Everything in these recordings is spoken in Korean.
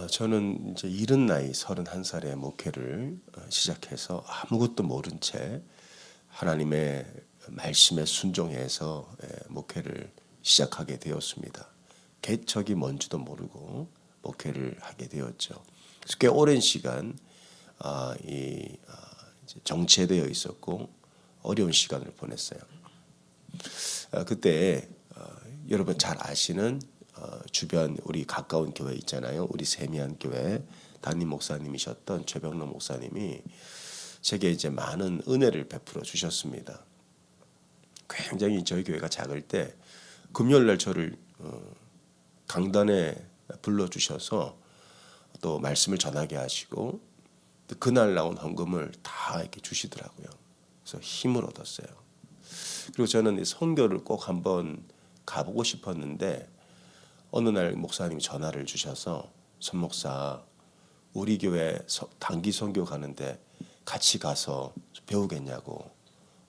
저는 이제 이른 나이 31살에 목회를 시작해서 아무것도 모른 채 하나님의 말씀에 순종해서 목회를 시작하게 되었습니다. 개척이 뭔지도 모르고 목회를 하게 되었죠. 그래서 꽤 오랜 시간 이제 정체되어 있었고 어려운 시간을 보냈어요. 그때 여러분 잘 아시는 주변 우리 가까운 교회 있잖아요. 우리 세미한 교회 담임 목사님이셨던 최병로 목사님이 제게 이제 많은 은혜를 베풀어 주셨습니다. 굉장히 저희 교회가 작을 때 금요일 날 저를 강단에 불러 주셔서 또 말씀을 전하게 하시고 또 그날 나온 헌금을 다 이렇게 주시더라고요. 그래서 힘을 얻었어요. 그리고 저는 이 선교를 꼭 한번 가보고 싶었는데 어느 날 목사님이 전화를 주셔서 선 목사 우리 교회 단기 선교 가는데 같이 가서 배우겠냐고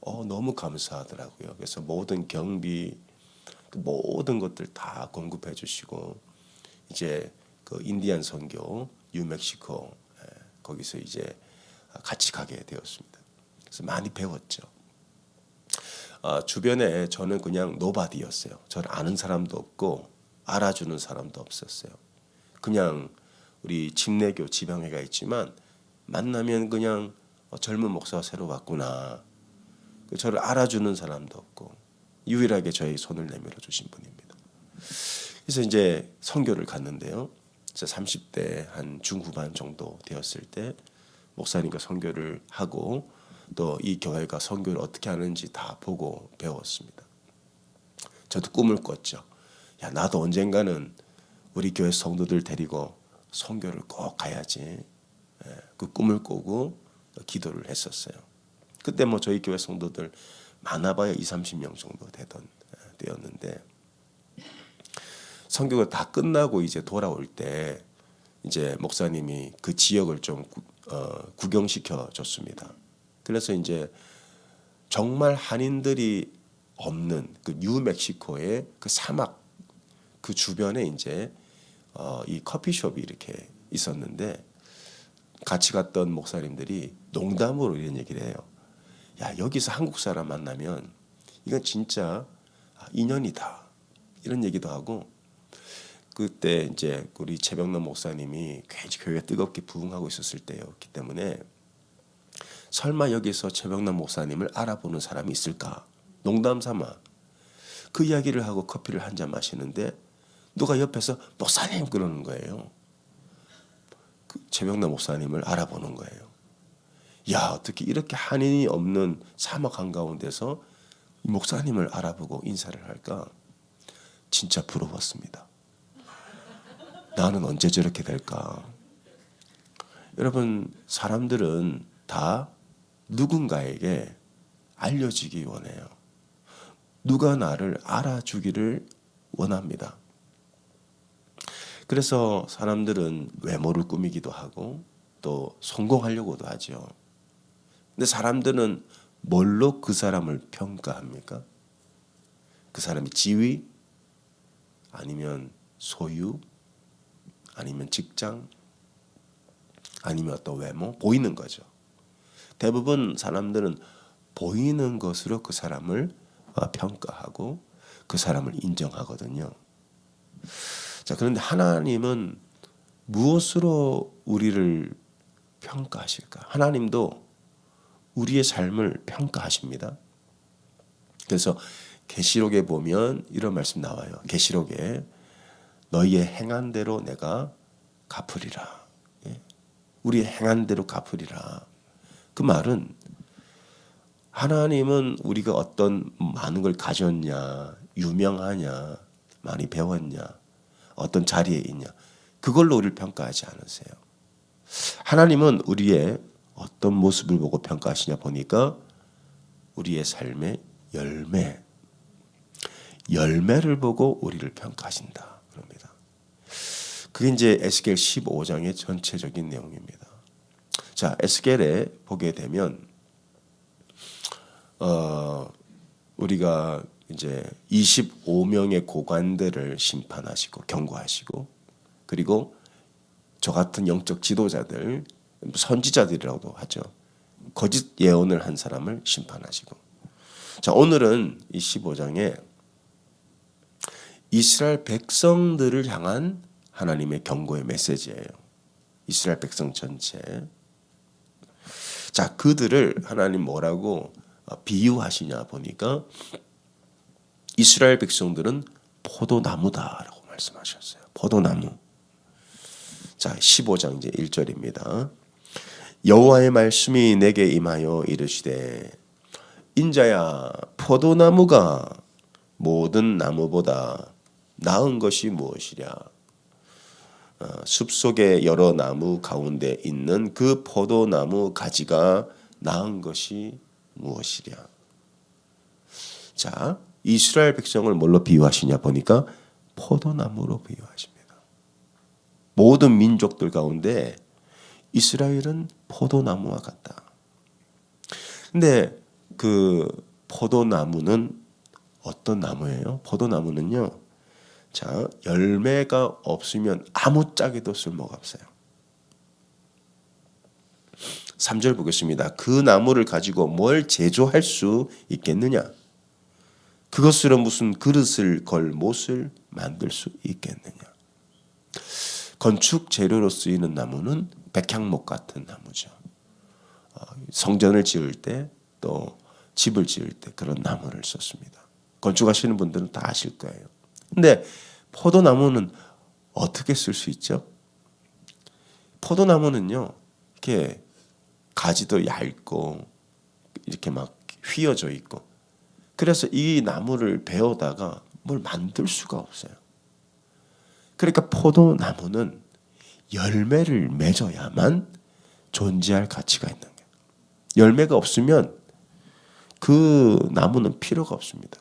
너무 감사하더라고요. 그래서 모든 경비 모든 것들 다 공급해 주시고 이제 그 인디안 선교 뉴멕시코 거기서 이제 같이 가게 되었습니다. 그래서 많이 배웠죠. 주변에 저는 그냥 노바디였어요. 저를 아는 사람도 없고 알아주는 사람도 없었어요. 그냥 우리 침례교 지방회가 있지만 만나면 그냥 젊은 목사가 새로 왔구나. 저를 알아주는 사람도 없고 유일하게 저의 손을 내밀어 주신 분입니다. 그래서 이제 선교를 갔는데요. 30대 한 중후반 정도 되었을 때 목사님과 선교를 하고 또 이 교회가 선교를 어떻게 하는지 다 보고 배웠습니다. 저도 꿈을 꿨죠. 야, 나도 언젠가는 우리 교회 성도들 데리고 선교를 꼭 가야지. 그 꿈을 꾸고 기도를 했었어요. 그때 뭐 저희 교회 성도들 많아봐야 20-30명 정도 되던 때였는데 선교가 다 끝나고 이제 돌아올 때 이제 목사님이 그 지역을 좀 구경시켜 줬습니다. 그래서 이제 정말 한인들이 없는 그 뉴멕시코의 그 사막 그 주변에 이제 이 커피숍이 이렇게 있었는데 같이 갔던 목사님들이 농담으로 이런 얘기를 해요. 야, 여기서 한국 사람 만나면 이건 진짜 인연이다. 이런 얘기도 하고 그때 이제 우리 최병로 목사님이 굉장히 교회가 뜨겁게 부흥하고 있었을 때였기 때문에 설마 여기서 최병로 목사님을 알아보는 사람이 있을까? 농담 삼아 그 이야기를 하고 커피를 한 잔 마시는데 누가 옆에서 목사님 그러는 거예요. 그 최병로 목사님을 알아보는 거예요. 야, 어떻게 이렇게 한인이 없는 사막 한가운데서 이 목사님을 알아보고 인사를 할까? 진짜 부러웠습니다. 나는 언제 저렇게 될까? 여러분, 사람들은 다 누군가에게 알려지기 원해요. 누가 나를 알아주기를 원합니다. 그래서 사람들은 외모를 꾸미기도 하고 또 성공하려고도 하죠. 근데 사람들은 뭘로 그 사람을 평가합니까? 그 사람이 지위? 아니면 소유? 아니면 직장? 아니면 어떤 외모? 보이는 거죠. 대부분 사람들은 보이는 것으로 그 사람을 평가하고 그 사람을 인정하거든요. 자, 그런데 하나님은 무엇으로 우리를 평가하실까? 하나님도 우리의 삶을 평가하십니다. 그래서 계시록에 보면 이런 말씀 나와요. 계시록에 너희의 행한 대로 내가 갚으리라. 우리의 행한 대로 갚으리라. 그 말은 하나님은 우리가 어떤 많은 걸 가졌냐, 유명하냐, 많이 배웠냐, 어떤 자리에 있냐, 그걸로 우리를 평가하지 않으세요. 하나님은 우리의 어떤 모습을 보고 평가하시냐 보니까 우리의 삶의 열매를 보고 우리를 평가하신다. 그럽니다. 그게 이제 에스겔 15장의 전체적인 내용입니다. 자, 에스겔에 보게 되면 우리가 이제 25명의 고관들을 심판하시고 경고하시고 그리고 저 같은 영적 지도자들, 선지자들이라고도 하죠. 거짓 예언을 한 사람을 심판하시고. 자, 오늘은 이 15장에 이스라엘 백성들을 향한 하나님의 경고의 메시지예요. 이스라엘 백성 전체. 자, 그들을 하나님 뭐라고 비유하시냐 보니까 이스라엘 백성들은 포도나무다라고 말씀하셨어요. 포도나무. 자, 15장 이제 1절입니다. 여호와의 말씀이 내게 임하여 이르시되 인자야 포도나무가 모든 나무보다 나은 것이 무엇이랴. 숲속의 여러 나무 가운데 있는 그 포도나무 가지가 나은 것이 무엇이랴. 자, 이스라엘 백성을 뭘로 비유하시냐 보니까 포도나무로 비유하십니다. 모든 민족들 가운데 이스라엘은 포도나무와 같다. 근데 그 포도나무는 어떤 나무예요? 포도나무는요, 자, 열매가 없으면 아무짝에도 쓸모가 없어요. 3절 보겠습니다. 그 나무를 가지고 뭘 제조할 수 있겠느냐? 그것으로 무슨 그릇을 걸 못을 만들 수 있겠느냐? 건축 재료로 쓰이는 나무는 백향목 같은 나무죠. 성전을 지을 때 또 집을 지을 때 그런 나무를 썼습니다. 건축하시는 분들은 다 아실 거예요. 근데 포도나무는 어떻게 쓸 수 있죠? 포도나무는요, 이렇게 가지도 얇고 이렇게 막 휘어져 있고, 그래서 이 나무를 베어다가 뭘 만들 수가 없어요. 그러니까 포도나무는 열매를 맺어야만 존재할 가치가 있는 거예요. 열매가 없으면 그 나무는 필요가 없습니다.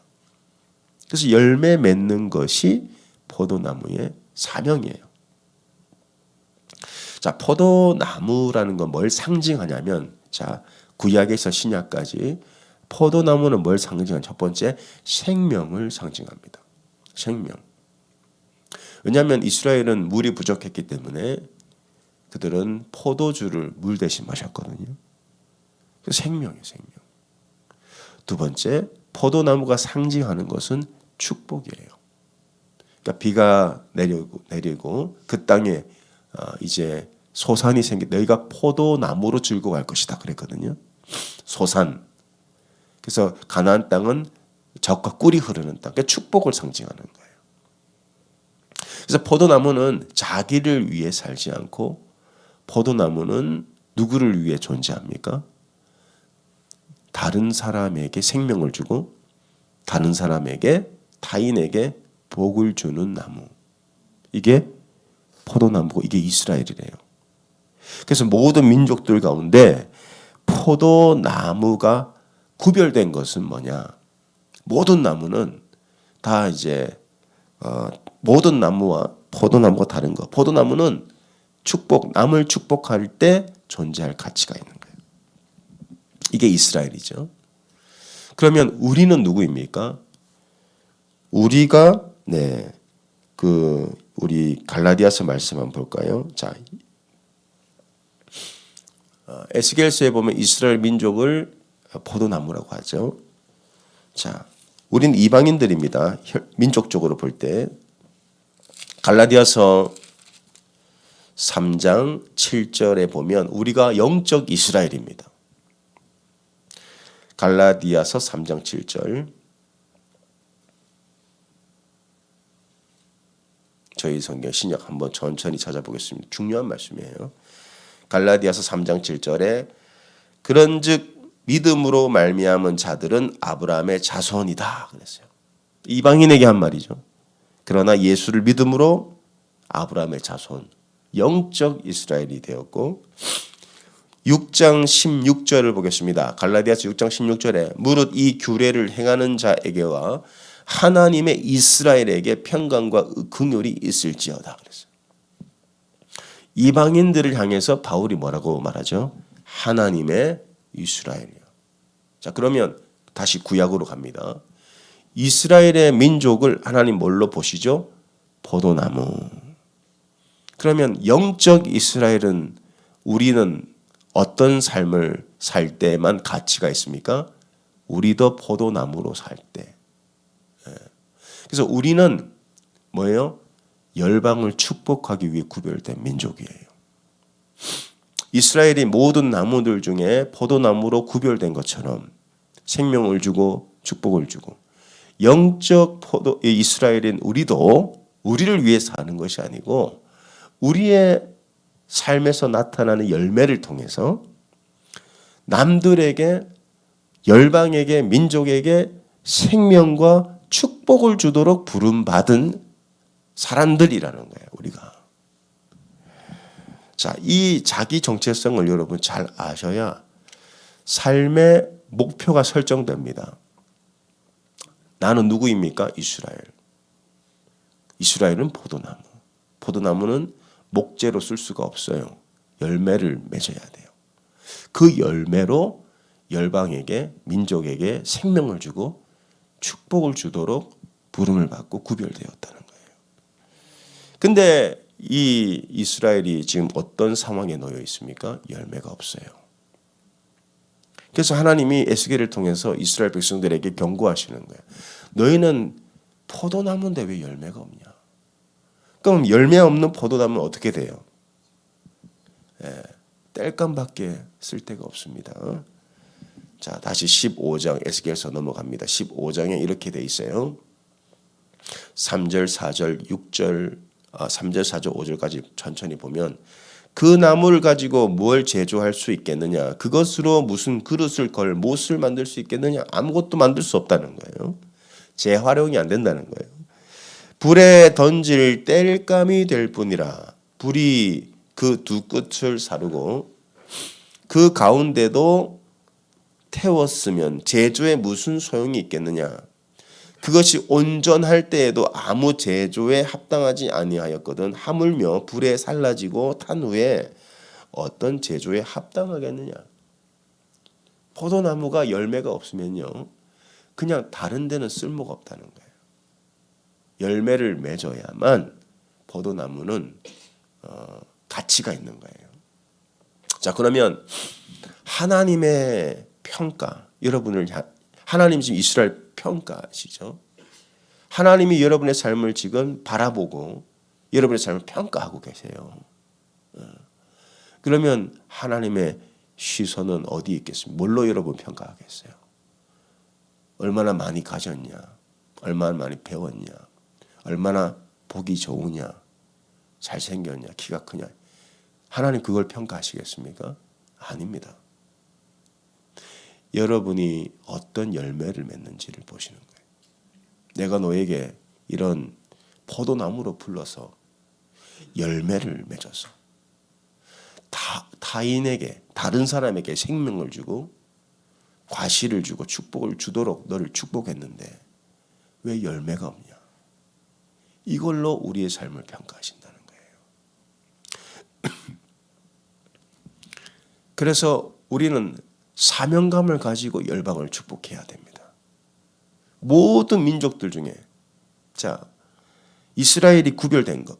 그래서 열매 맺는 것이 포도나무의 사명이에요. 자, 포도나무라는 건 뭘 상징하냐면, 자, 구약에서 신약까지 포도나무는 뭘 상징하냐? 첫 번째, 생명을 상징합니다. 생명. 왜냐하면 이스라엘은 물이 부족했기 때문에 그들은 포도주를 물 대신 마셨거든요. 생명이에요, 생명. 두 번째, 포도나무가 상징하는 것은 축복이에요. 그러니까 비가 내리고 그 땅에 이제 소산이 생기, 너희가 포도나무로 즐거워할 것이다 그랬거든요. 소산. 그래서 가나안 땅은 젖과 꿀이 흐르는 땅, 그러니까 축복을 상징하는 거예요. 그래서 포도나무는 자기를 위해 살지 않고, 포도나무는 누구를 위해 존재합니까? 다른 사람에게 생명을 주고 다른 사람에게, 타인에게 복을 주는 나무. 이게 포도나무고 이게 이스라엘이래요. 그래서 모든 민족들 가운데 포도나무가 구별된 것은 뭐냐? 모든 나무는 다 이제 모든 나무와 포도나무가 다른 거. 포도나무는 축복, 남을 축복할 때 존재할 가치가 있는 거예요. 이게 이스라엘이죠. 그러면 우리는 누구입니까? 우리가 우리 갈라디아서 말씀 한번 볼까요? 자, 에스겔서에 보면 이스라엘 민족을 포도나무라고 하죠. 자, 우린 이방인들입니다. 민족적으로 볼 때 갈라디아서 3장 7절에 보면 우리가 영적 이스라엘입니다. 갈라디아서 3장 7절. 저희 성경 신약 한번 천천히 찾아보겠습니다. 중요한 말씀이에요. 갈라디아서 3장 7절에 그런즉 믿음으로 말미암은 자들은 아브라함의 자손이다 그랬어요. 이방인에게 한 말이죠. 그러나 예수를 믿음으로 아브라함의 자손, 영적 이스라엘이 되었고, 6장 16절을 보겠습니다. 갈라디아서 6장 16절에 무릇 이 규례를 행하는 자에게와 하나님의 이스라엘에게 평강과 긍휼이 있을지어다 그랬어요. 이방인들을 향해서 바울이 뭐라고 말하죠? 하나님의 이스라엘이요. 자, 그러면 다시 구약으로 갑니다. 이스라엘의 민족을 하나님 뭘로 보시죠? 포도나무. 그러면 영적 이스라엘은 우리는 어떤 삶을 살 때만 가치가 있습니까? 우리도 포도나무로 살 때. 그래서 우리는 뭐예요? 열방을 축복하기 위해 구별된 민족이에요. 이스라엘이 모든 나무들 중에 포도나무로 구별된 것처럼 생명을 주고 축복을 주고 영적 이스라엘인 우리도 우리를 위해 사는 것이 아니고 우리의 삶에서 나타나는 열매를 통해서 남들에게 열방에게 민족에게 생명과 축복을 주도록 부름받은 사람들이라는 거예요. 우리가. 자, 이 자기 정체성을 여러분 잘 아셔야 삶의 목표가 설정됩니다. 나는 누구입니까? 이스라엘. 이스라엘은 포도나무. 포도나무는 목재로 쓸 수가 없어요. 열매를 맺어야 돼요. 그 열매로 열방에게 민족에게 생명을 주고 축복을 주도록 부름을 받고 구별되었다는 거예요. 근데 이 이스라엘이 지금 어떤 상황에 놓여 있습니까? 열매가 없어요. 그래서 하나님이 에스겔을 통해서 이스라엘 백성들에게 경고하시는 거예요. 너희는 포도나무인데 왜 열매가 없냐? 그럼 열매 없는 포도나무는 어떻게 돼요? 땔감밖에 쓸 데가 없습니다. 자, 다시 15장 에스겔서 넘어갑니다. 15장에 이렇게 돼 있어요. 3절, 4절, 6절, 3절, 4절, 5절까지 천천히 보면 그 나무를 가지고 뭘 제조할 수 있겠느냐? 그것으로 무슨 그릇을 걸 못을 만들 수 있겠느냐? 아무것도 만들 수 없다는 거예요. 재활용이 안 된다는 거예요. 불에 던질 땔감이 될 뿐이라. 불이 그 두 끝을 사르고 그 가운데도 태웠으면 제조에 무슨 소용이 있겠느냐? 그것이 온전할 때에도 아무 제조에 합당하지 아니하였거든. 하물며 불에 살라지고 탄 후에 어떤 제조에 합당하겠느냐? 포도나무가 열매가 없으면요, 그냥 다른 데는 쓸모가 없다는 거예요. 열매를 맺어야만 포도나무는 가치가 있는 거예요. 자, 그러면 하나님의 평가, 여러분을 하나님 지금 이스라엘 평가하시죠. 하나님이 여러분의 삶을 지금 바라보고 여러분의 삶을 평가하고 계세요. 그러면 하나님의 시선은 어디에 있겠습니까? 뭘로 여러분 평가하겠어요? 얼마나 많이 가졌냐? 얼마나 많이 배웠냐? 얼마나 보기 좋으냐? 잘생겼냐? 키가 크냐? 하나님 그걸 평가하시겠습니까? 아닙니다. 여러분이 어떤 열매를 맺는지를 보시는 거예요. 내가 너에게 이런 포도나무로 불러서 열매를 맺어서 타인에게, 다른 사람에게 생명을 주고 과실을 주고 축복을 주도록 너를 축복했는데 왜 열매가 없냐? 이걸로 우리의 삶을 평가하신다는 거예요. 그래서 우리는 사명감을 가지고 열방을 축복해야 됩니다. 모든 민족들 중에, 자, 이스라엘이 구별된 것,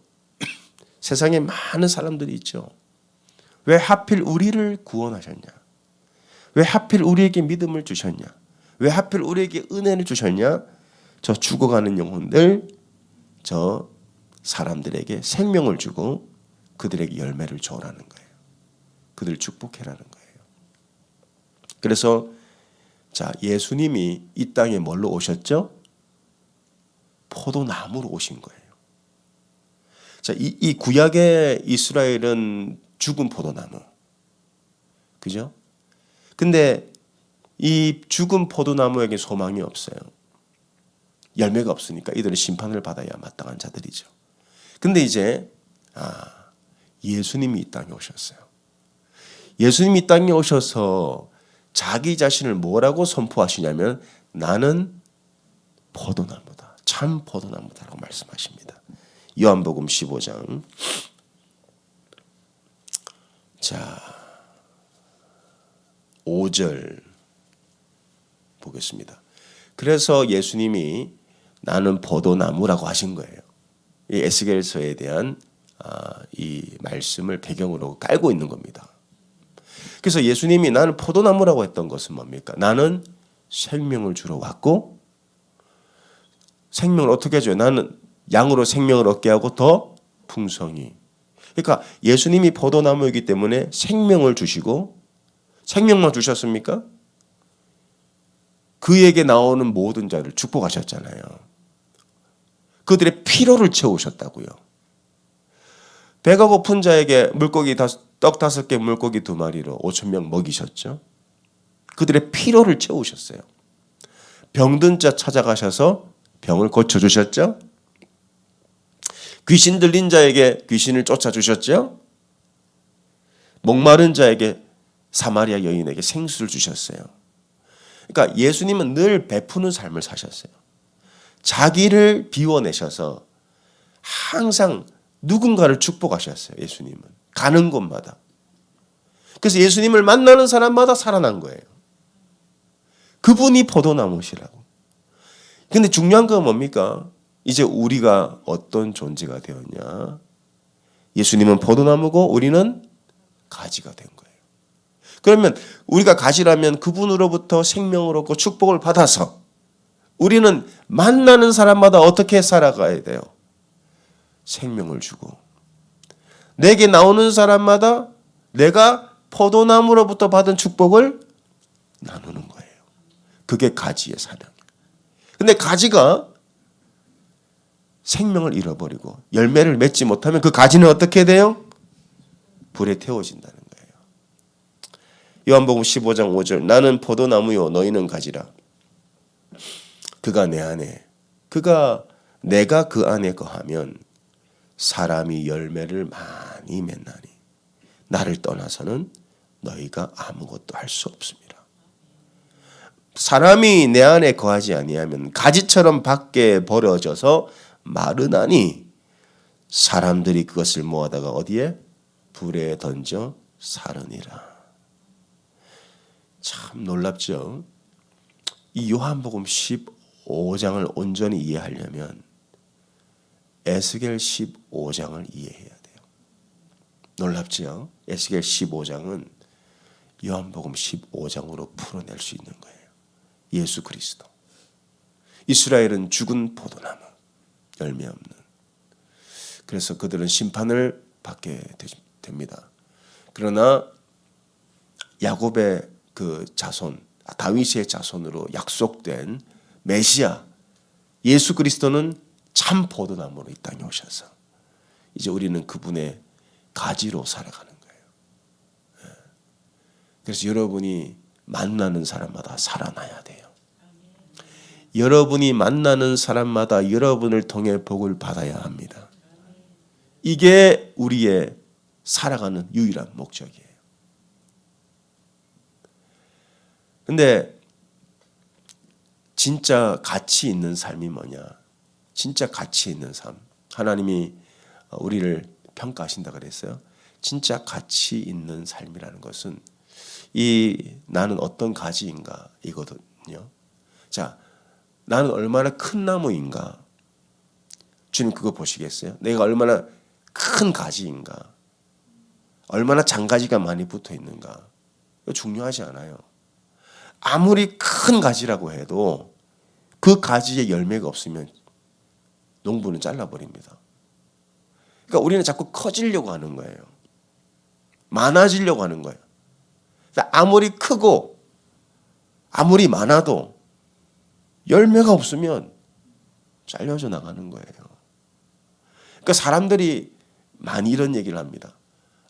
세상에 많은 사람들이 있죠. 왜 하필 우리를 구원하셨냐? 왜 하필 우리에게 믿음을 주셨냐? 왜 하필 우리에게 은혜를 주셨냐? 저 죽어가는 영혼들, 저 사람들에게 생명을 주고 그들에게 열매를 줘라는 거예요. 그들을 축복해라는 거예요. 그래서 자, 예수님이 이 땅에 뭘로 오셨죠? 포도나무로 오신 거예요. 자, 이 구약의 이스라엘은 죽은 포도나무. 그죠? 근데 이 죽은 포도나무에게 소망이 없어요. 열매가 없으니까 이들은 심판을 받아야 마땅한 자들이죠. 근데 이제 예수님이 이 땅에 오셨어요. 예수님이 이 땅에 오셔서 자기 자신을 뭐라고 선포하시냐면 나는 포도나무다. 참 포도나무다라고 말씀하십니다. 요한복음 15장. 자, 5절 보겠습니다. 그래서 예수님이 나는 포도나무라고 하신 거예요. 이 에스겔서에 대한 이 말씀을 배경으로 깔고 있는 겁니다. 그래서 예수님이 나는 포도나무라고 했던 것은 뭡니까? 나는 생명을 주러 왔고 생명을 어떻게 줘요? 나는 양으로 생명을 얻게 하고 더 풍성히. 그러니까 예수님이 포도나무이기 때문에 생명을 주시고 생명만 주셨습니까? 그에게 나오는 모든 자를 축복하셨잖아요. 그들의 필요를 채우셨다고요. 배가 고픈 자에게 물고기 떡 5개 물고기 2마리로 5,000명 먹이셨죠. 그들의 필요를 채우셨어요. 병든 자 찾아가셔서 병을 고쳐주셨죠. 귀신 들린 자에게 귀신을 쫓아주셨죠. 목마른 자에게 사마리아 여인에게 생수를 주셨어요. 그러니까 예수님은 늘 베푸는 삶을 사셨어요. 자기를 비워내셔서 항상 누군가를 축복하셨어요. 예수님은 가는 곳마다. 그래서 예수님을 만나는 사람마다 살아난 거예요. 그분이 포도나무시라고. 근데 중요한 건 뭡니까? 이제 우리가 어떤 존재가 되었냐? 예수님은 포도나무고 우리는 가지가 된 거예요. 그러면 우리가 가지라면 그분으로부터 생명을 얻고 축복을 받아서 우리는 만나는 사람마다 어떻게 살아가야 돼요? 생명을 주고 내게 나오는 사람마다 내가 포도나무로부터 받은 축복을 나누는 거예요. 그게 가지의 사명이에요. 근데 가지가 생명을 잃어버리고 열매를 맺지 못하면 그 가지는 어떻게 돼요? 불에 태워진다는 거예요. 요한복음 15장 5절 나는 포도나무요 너희는 가지라. 그가 내 안에 내가 그 안에 거하면 사람이 열매를 많이 맺나니 나를 떠나서는 너희가 아무것도 할 수 없습니다. 사람이 내 안에 거하지 아니하면 가지처럼 밖에 버려져서 마르나니 사람들이 그것을 모아다가 어디에? 불에 던져 사르니라. 참 놀랍죠. 이 요한복음 15장을 온전히 이해하려면 에스겔 15장을 이해해야 돼요. 놀랍죠. 에스겔 15장은 요한복음 15장으로 풀어낼 수 있는 거예요. 예수 그리스도. 이스라엘은 죽은 포도나무, 열매 없는. 그래서 그들은 심판을 받게 됩니다. 그러나 야곱의 그 자손, 다윗의 자손으로 약속된 메시아 예수 그리스도는 참 포도나무로 이 땅에 오셔서 이제 우리는 그분의 가지로 살아가는 거예요. 그래서 여러분이 만나는 사람마다 살아나야 돼요. 여러분이 만나는 사람마다 여러분을 통해 복을 받아야 합니다. 이게 우리의 살아가는 유일한 목적이에요. 근데 진짜 가치 있는 삶이 뭐냐? 진짜 가치 있는 삶. 하나님이 우리를 평가하신다 그랬어요. 진짜 가치 있는 삶이라는 것은 이 나는 어떤 가지인가 이거든요. 자, 나는 얼마나 큰 나무인가? 주님 그거 보시겠어요? 내가 얼마나 큰 가지인가? 얼마나 장가지가 많이 붙어 있는가? 이거 중요하지 않아요. 아무리 큰 가지라고 해도 그 가지에 열매가 없으면 농부는 잘라버립니다. 그러니까 우리는 자꾸 커지려고 하는 거예요. 많아지려고 하는 거예요. 아무리 크고 아무리 많아도 열매가 없으면 잘려져 나가는 거예요. 그러니까 사람들이 많이 이런 얘기를 합니다.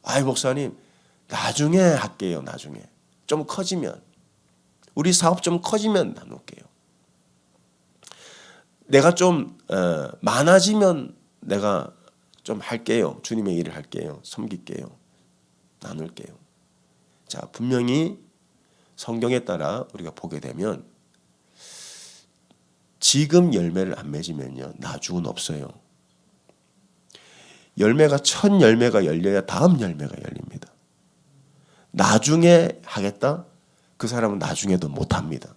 아이 목사님 나중에 할게요. 나중에 좀 커지면 우리 사업 좀 커지면 나눌게요. 내가 좀 많아지면 내가 좀 할게요. 주님의 일을 할게요. 섬길게요. 나눌게요. 자, 분명히 성경에 따라 우리가 보게 되면 지금 열매를 안 맺으면요. 나중은 없어요. 열매가 첫 열매가 열려야 다음 열매가 열립니다. 나중에 하겠다? 그 사람은 나중에도 못합니다.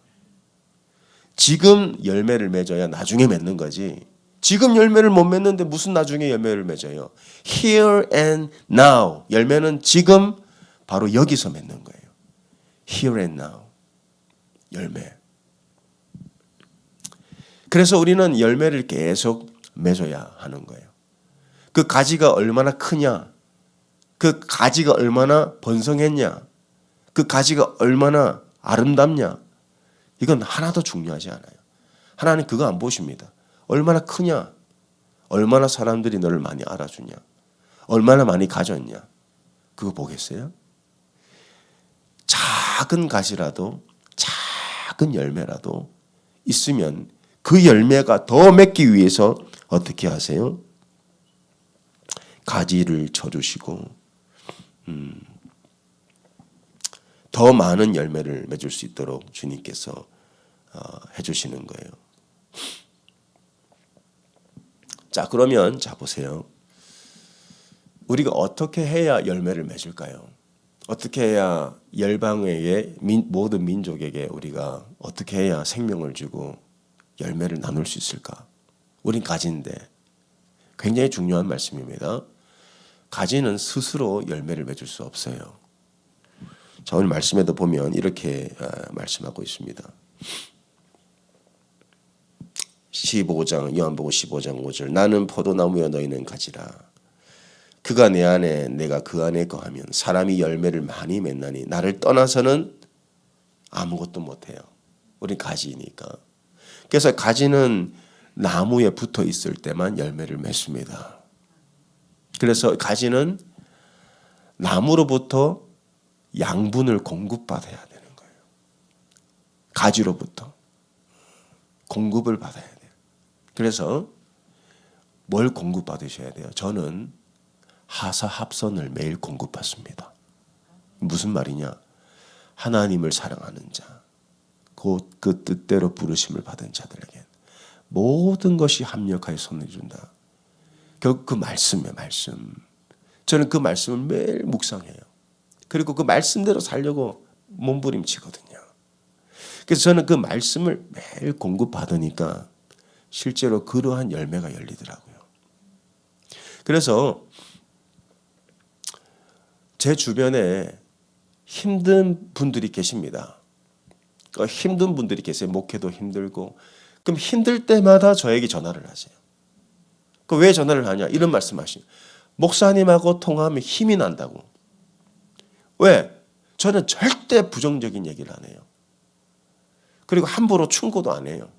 지금 열매를 맺어야 나중에 맺는 거지 지금 열매를 못 맺는데 무슨 나중에 열매를 맺어요? Here and now. 열매는 지금 바로 여기서 맺는 거예요. Here and now. 열매. 그래서 우리는 열매를 계속 맺어야 하는 거예요. 그 가지가 얼마나 크냐, 그 가지가 얼마나 번성했냐, 그 가지가 얼마나 아름답냐, 이건 하나도 중요하지 않아요. 하나님 그거 안 보십니다. 얼마나 크냐, 얼마나 사람들이 너를 많이 알아주냐, 얼마나 많이 가졌냐, 그거 보겠어요? 작은 가지라도, 작은 열매라도 있으면 그 열매가 더 맺기 위해서 어떻게 하세요? 가지를 쳐주시고 더 많은 열매를 맺을 수 있도록 주님께서 해주시는 거예요. 자, 그러면 자 보세요. 우리가 어떻게 해야 열매를 맺을까요? 어떻게 해야 열방에게 모든 민족에게 우리가 어떻게 해야 생명을 주고 열매를 나눌 수 있을까? 우린 가지인데 굉장히 중요한 말씀입니다. 가지는 스스로 열매를 맺을 수 없어요. 자, 오늘 말씀에도 보면 이렇게 말씀하고 있습니다. 15장 요한복음 15장 5절 나는 포도나무여 너희는 가지라. 그가 내 안에 내가 그 안에 거하면 사람이 열매를 많이 맺나니 나를 떠나서는 아무것도 못해요. 우린 가지니까. 그래서 가지는 나무에 붙어 있을 때만 열매를 맺습니다. 그래서 가지는 나무로부터 양분을 공급받아야 되는 거예요. 가지로부터 공급을 받아야 돼요. 그래서 뭘 공급받으셔야 돼요? 저는 하사합선을 매일 공급받습니다. 무슨 말이냐? 하나님을 사랑하는 자, 곧 그 뜻대로 부르심을 받은 자들에게 모든 것이 합력하여 선을 준다. 결국 그 말씀이에요. 말씀. 저는 그 말씀을 매일 묵상해요. 그리고 그 말씀대로 살려고 몸부림치거든요. 그래서 저는 그 말씀을 매일 공급받으니까 실제로 그러한 열매가 열리더라고요. 그래서 제 주변에 힘든 분들이 계십니다. 힘든 분들이 계세요. 목회도 힘들고. 그럼 힘들 때마다 저에게 전화를 하세요. 왜 전화를 하냐? 이런 말씀하시죠. 목사님하고 통화하면 힘이 난다고. 왜? 저는 절대 부정적인 얘기를 안 해요. 그리고 함부로 충고도 안 해요.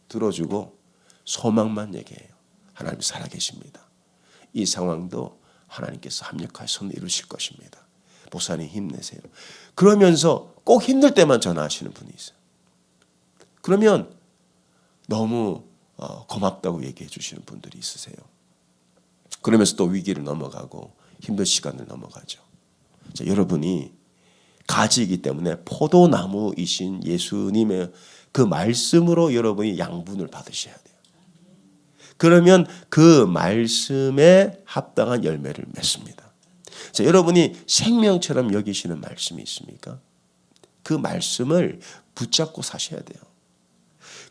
들어주고 소망만 얘기해요. 하나님 살아계십니다. 이 상황도 하나님께서 합력하여 손을 이루실 것입니다. 목사님 힘내세요. 그러면서 꼭 힘들 때만 전화하시는 분이 있어요. 그러면 너무 고맙다고 얘기해 주시는 분들이 있으세요. 그러면서 또 위기를 넘어가고 힘든 시간을 넘어가죠. 자, 여러분이 가지이기 때문에 포도나무이신 예수님의 그 말씀으로 여러분이 양분을 받으셔야 돼요. 그러면 그 말씀에 합당한 열매를 맺습니다. 자, 여러분이 생명처럼 여기시는 말씀이 있습니까? 그 말씀을 붙잡고 사셔야 돼요.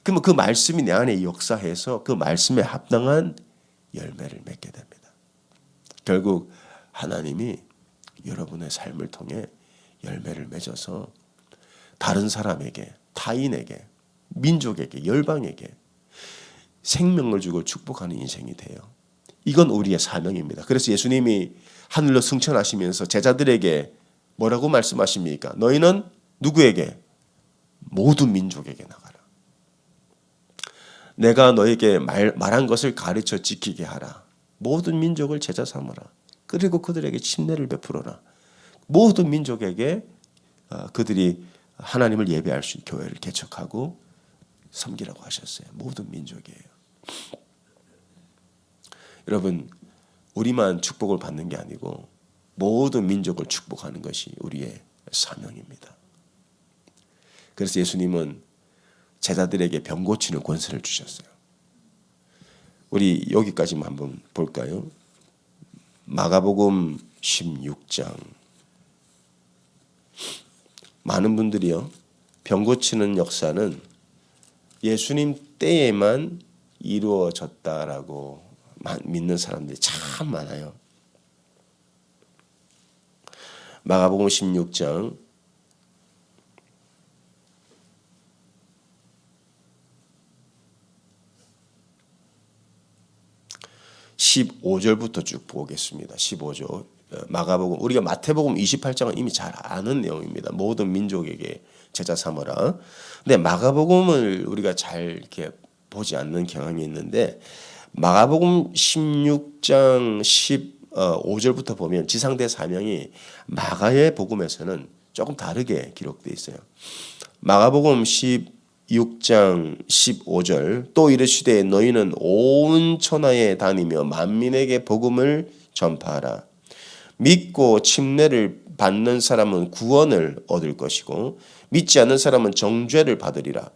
그러면 그 말씀이 내 안에 역사해서 그 말씀에 합당한 열매를 맺게 됩니다. 결국 하나님이 여러분의 삶을 통해 열매를 맺어서 다른 사람에게, 타인에게, 민족에게, 열방에게 생명을 주고 축복하는 인생이 돼요. 이건 우리의 사명입니다. 그래서 예수님이 하늘로 승천하시면서 제자들에게 뭐라고 말씀하십니까? 너희는 누구에게? 모든 민족에게 나가라. 내가 너에게 말한 것을 가르쳐 지키게 하라. 모든 민족을 제자 삼아라. 그리고 그들에게 침례를 베풀어라. 모든 민족에게 그들이 하나님을 예배할 수 있는 교회를 개척하고 섬기라고 하셨어요. 모든 민족이에요. 여러분, 우리만 축복을 받는 게 아니고 모든 민족을 축복하는 것이 우리의 사명입니다. 그래서 예수님은 제자들에게 병 고치는 권세를 주셨어요. 우리 여기까지만 한번 볼까요? 마가복음 16장. 많은 분들이요, 병 고치는 역사는 예수님 때에만 이루어졌다라고 믿는 사람들이 참 많아요. 마가복음 16장 15절부터 쭉 보겠습니다. 15절. 마가복음, 우리가 마태복음 28장은 이미 잘 아는 내용입니다. 모든 민족에게 제자 삼으라. 근데 마가복음을 우리가 잘 이렇게 보지 않는 경향이 있는데, 마가복음 16장 15절부터 보면 지상대 사명이 마가의 복음에서는 조금 다르게 기록되어 있어요. 마가복음 16장 15절, 또 이르시되 너희는 온 천하에 다니며 만민에게 복음을 전파하라. 믿고 침례를 받는 사람은 구원을 얻을 것이고 믿지 않는 사람은 정죄를 받으리라.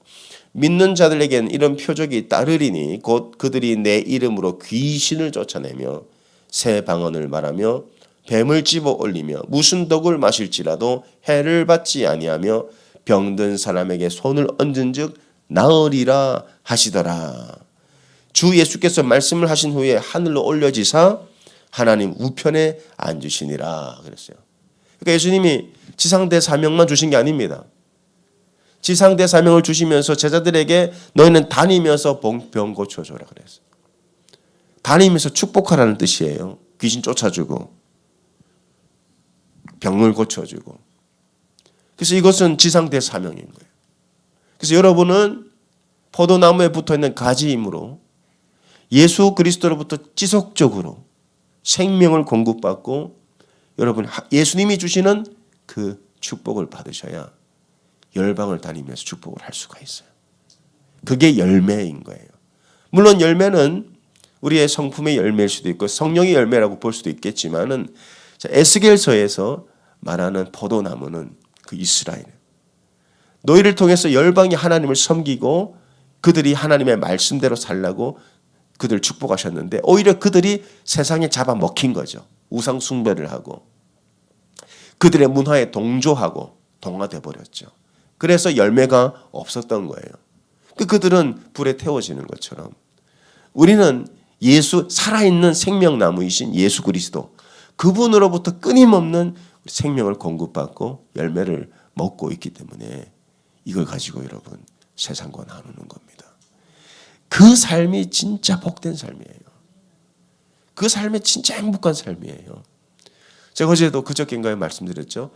믿는 자들에게는 이런 표적이 따르리니 곧 그들이 내 이름으로 귀신을 쫓아내며 새 방언을 말하며 뱀을 집어 올리며 무슨 독을 마실지라도 해를 받지 아니하며 병든 사람에게 손을 얹은즉 나으리라 하시더라. 주 예수께서 말씀을 하신 후에 하늘로 올려지사 하나님 우편에 앉으시니라 그랬어요. 그러니까 예수님이 지상대 사명만 주신 게 아닙니다. 지상대 사명을 주시면서 제자들에게 너희는 다니면서 병 고쳐줘라 그랬어요. 다니면서 축복하라는 뜻이에요. 귀신 쫓아주고 병을 고쳐주고. 그래서 이것은 지상대 사명인 거예요. 그래서 여러분은 포도나무에 붙어있는 가지이므로 예수 그리스도로부터 지속적으로 생명을 공급받고 여러분 예수님이 주시는 그 축복을 받으셔야 열방을 다니면서 축복을 할 수가 있어요. 그게 열매인 거예요. 물론 열매는 우리의 성품의 열매일 수도 있고 성령의 열매라고 볼 수도 있겠지만은 에스겔서에서 말하는 포도나무는 그 이스라엘이에요. 너희를 통해서 열방이 하나님을 섬기고 그들이 하나님의 말씀대로 살라고 그들 축복하셨는데 오히려 그들이 세상에 잡아먹힌 거죠. 우상 숭배를 하고 그들의 문화에 동조하고 동화돼 버렸죠. 그래서 열매가 없었던 거예요. 그들은 불에 태워지는 것처럼 우리는 예수 살아있는 생명나무이신 예수 그리스도 그분으로부터 끊임없는 생명을 공급받고 열매를 먹고 있기 때문에 이걸 가지고 여러분 세상과 나누는 겁니다. 그 삶이 진짜 복된 삶이에요. 그 삶이 진짜 행복한 삶이에요. 제가 어제도 그저께인가에 말씀드렸죠.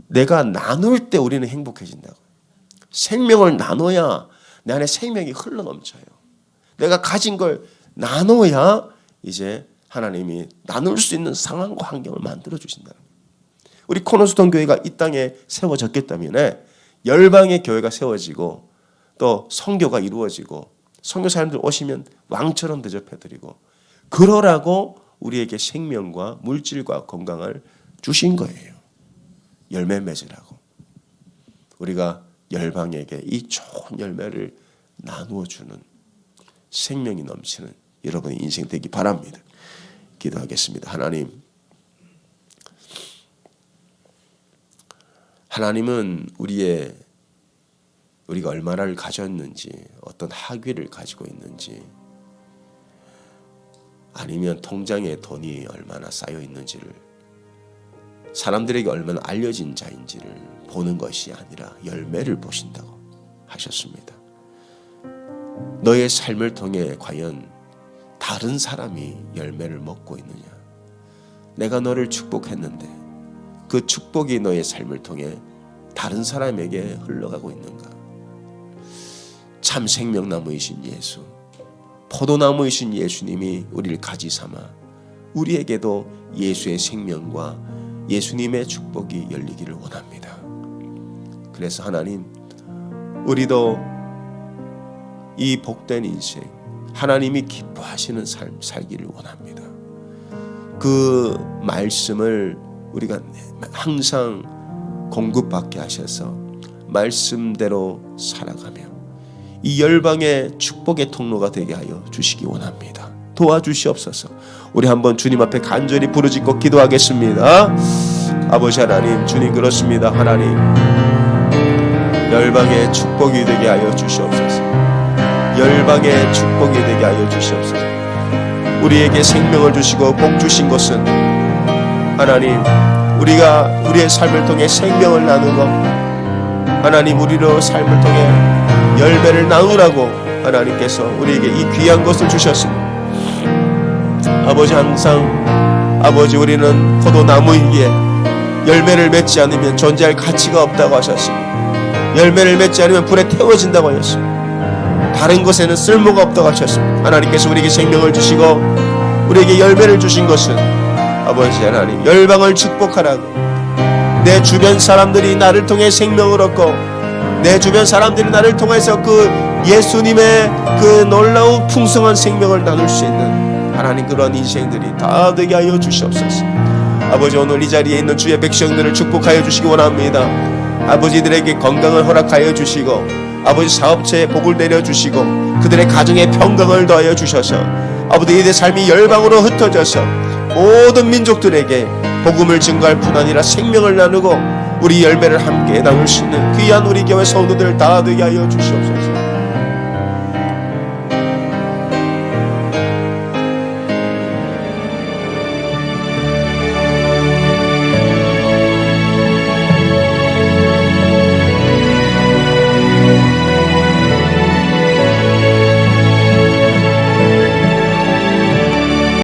내가 나눌 때 우리는 행복해진다고. 생명을 나눠야 내 안에 생명이 흘러넘쳐요. 내가 가진 걸 나눠야 이제 하나님이 나눌 수 있는 상황과 환경을 만들어 주신다는 거예요. 우리 코너스톤 교회가 이 땅에 세워졌기 때문에 열방의 교회가 세워지고 또 선교가 이루어지고 선교사님들 오시면 왕처럼 대접해드리고 그러라고 우리에게 생명과 물질과 건강을 주신 거예요. 열매 맺으라고. 우리가 열방에게 이 좋은 열매를 나누어 주는 생명이 넘치는 여러분의 인생 되기 바랍니다. 기도하겠습니다. 하나님은 우리가 얼마나를 가졌는지, 어떤 학위를 가지고 있는지, 아니면 통장에 돈이 얼마나 쌓여 있는지를, 사람들에게 얼마나 알려진 자인지를 보는 것이 아니라 열매를 보신다고 하셨습니다. 너의 삶을 통해 과연 다른 사람이 열매를 먹고 있느냐? 내가 너를 축복했는데 그 축복이 너의 삶을 통해 다른 사람에게 흘러가고 있는가? 참 생명나무이신 예수, 포도나무이신 예수님이 우리를 가지 삼아 우리에게도 예수의 생명과 예수님의 축복이 열리기를 원합니다. 그래서 하나님, 우리도 이 복된 인생, 하나님이 기뻐하시는 삶 살기를 원합니다. 그 말씀을 우리가 항상 공급받게 하셔서 말씀대로 살아가며 이 열방의 축복의 통로가 되게 하여 주시기 원합니다. 도와주시옵소서. 우리 한번 주님 앞에 간절히 부르짖고 기도하겠습니다. 아버지 하나님, 주님 그렇습니다. 하나님, 열방의 축복이 되게 하여 주시옵소서. 열방의 축복이 되게 하여 주시옵소서. 우리에게 생명을 주시고 복 주신 것은 하나님, 우리가 우리의 삶을 통해 생명을 나누고 하나님 우리로 삶을 통해 열매를 나누라고 하나님께서 우리에게 이 귀한 것을 주셨습니다. 아버지, 항상 아버지, 우리는 포도나무이기에 열매를 맺지 않으면 존재할 가치가 없다고 하셨습니다. 열매를 맺지 않으면 불에 태워진다고 하셨습니다. 다른 것에는 쓸모가 없다고 하셨습니다. 하나님께서 우리에게 생명을 주시고 우리에게 열매를 주신 것은 아버지 하나님, 열방을 축복하라고, 내 주변 사람들이 나를 통해 생명을 얻고 내 주변 사람들이 나를 통해서 그 예수님의 그 놀라운 풍성한 생명을 나눌 수 있는 하나님, 그런 인생들이 다 되게 하여 주시옵소서. 아버지, 오늘 이 자리에 있는 주의 백성들을 축복하여 주시기 원합니다. 아버지들에게 건강을 허락하여 주시고 아버지, 사업체에 복을 내려주시고 그들의 가정에 평강을 더하여 주셔서 아버지, 이들의 삶이 열방으로 흩어져서 모든 민족들에게 복음을 증거할 뿐 아니라 생명을 나누고 우리 열매를 함께 나눌 수 있는 귀한 우리 교회 성도들 다 되게 하여 주시옵소서.